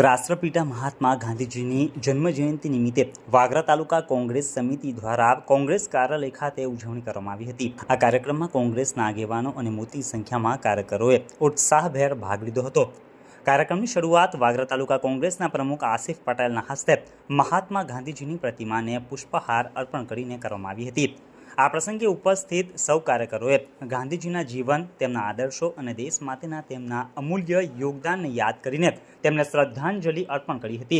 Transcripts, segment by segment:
રાષ્ટ્રપિતા મહાત્મા ગાંધીજીની જન્મજયંતિ નિમિત્તે વાગરા તાલુકા કોંગ્રેસ સમિતિ દ્વારા કોંગ્રેસ કાર્યાલય ખાતે ઉજવણી કરવામાં આવી હતી। આ કાર્યક્રમમાં કોંગ્રેસના આગેવાનો અને મોટી સંખ્યામાં કાર્યકરોએ ઉત્સાહભેર ભાગ લીધો હતો। કાર્યક્રમની શરૂઆત વાગરા તાલુકા કોંગ્રેસના પ્રમુખ આસિફ પટેલના હસ્તે મહાત્મા ગાંધીજીની પ્રતિમાને પુષ્પહાર અર્પણ કરીને કરવામાં આવી હતી। આ પ્રસંગે ઉપસ્થિત સૌ કાર્યકરોએ ગાંધીજીના જીવન, તેમના આદર્શો અને દેશ માટેના તેમના અમૂલ્ય યોગદાનને યાદ કરીને તેમને શ્રદ્ધાંજલિ અર્પણ કરી હતી।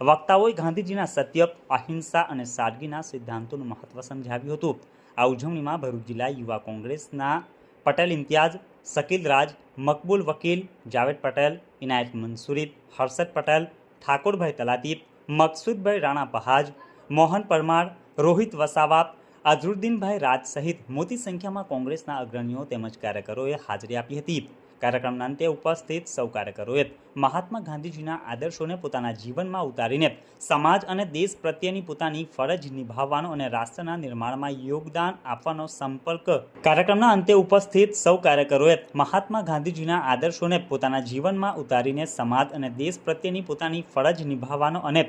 વક્તાઓએ ગાંધીજીના સત્ય, અહિંસા અને સાદગીના સિદ્ધાંતોનું મહત્વ સમજાવ્યું હતું। આ ઉજવણીમાં ભરૂચ જિલ્લા યુવા કોંગ્રેસના પટેલ ઇમ્તિયાઝ, શકીલ રાજ, મકબૂલ વકીલ, જાવેદ પટેલ, ઇનાયત મંસૂરી, હર્ષદ પટેલ, ઠાકોરભાઈ તલાતી, મકસૂદભાઈ રાણા પહાજ, મોહન પરમાર, રોહિત વસાવા, અઝરુદ્દીનભાઈ રાજ સહિત મોટી સંખ્યામાં કોંગ્રેસના અગ્રણીઓ તેમજ કાર્યકરોએ હાજરી આપી હતી। કાર્યક્રમના અંતે ઉપસ્થિત સૌ કાર્યકરોએ મહાત્મા ગાંધીજીના આદર્શોને પોતાના જીવનમાં ઉતારીને સમાજ અને દેશ પ્રત્યેની પોતાની ફરજ નિભાવવાનો અને રાષ્ટ્રના નિર્માણમાં યોગદાન આપવાનો સંપર્ક કાર્યક્રમના અંતે ઉપસ્થિત સૌ કાર્યકરોએ મહાત્મા ગાંધીજીના આદર્શોને પોતાના જીવનમાં ઉતારીને સમાજ અને દેશ પ્રત્યેની પોતાની ફરજ નિભાવવાનો અને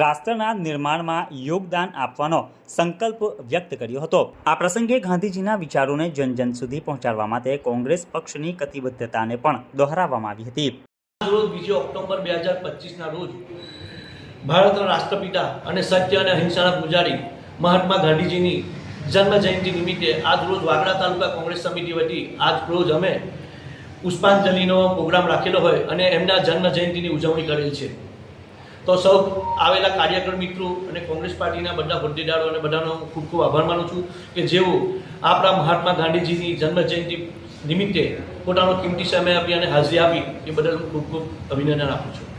રાષ્ટ્રના નિર્માણમાં યોગદાન આપવાનો સંકલ્પ વ્યક્ત કર્યો હતો। આ પ્રસંગે ગાંધીજીના વિચારોને જન સુધી પહોંચાડવા માટે કોંગ્રેસ પક્ષની કટિબદ્ધતાને પણ દોહરાવવામાં આવી હતી। રોજ 2 ઓક્ટોબર 2025ના રોજ ભારતના રાષ્ટ્રપિતા અને સત્ય અને અહિંસાના પૂજારી મહાત્મા ગાંધીજીની જન્મ જયંતિ નિમિત્તે આજ રોજ વાગરા તાલુકા કોંગ્રેસ સમિતિ વતી આજ રોજ અમે પુષ્પાંજલિનો પ્રોગ્રામ રાખેલો હોય અને એમના જન્મ જયંતિની ઉજવણી કરેલ છે। તો સૌ આવેલા કાર્યકર મિત્રો અને કોંગ્રેસ પાર્ટીના બધા હોદ્દેદારો અને બધાનો ખૂબ ખૂબ આભાર માનું છું કે જેઓ આપણા મહાત્મા ગાંધીજીની જન્મ જયંતિ નિમિત્તે પોતાનો કિંમતી સમય આપી અને હાજરી આપી એ બદલ ખૂબ ખૂબ અભિનંદન આપું છું।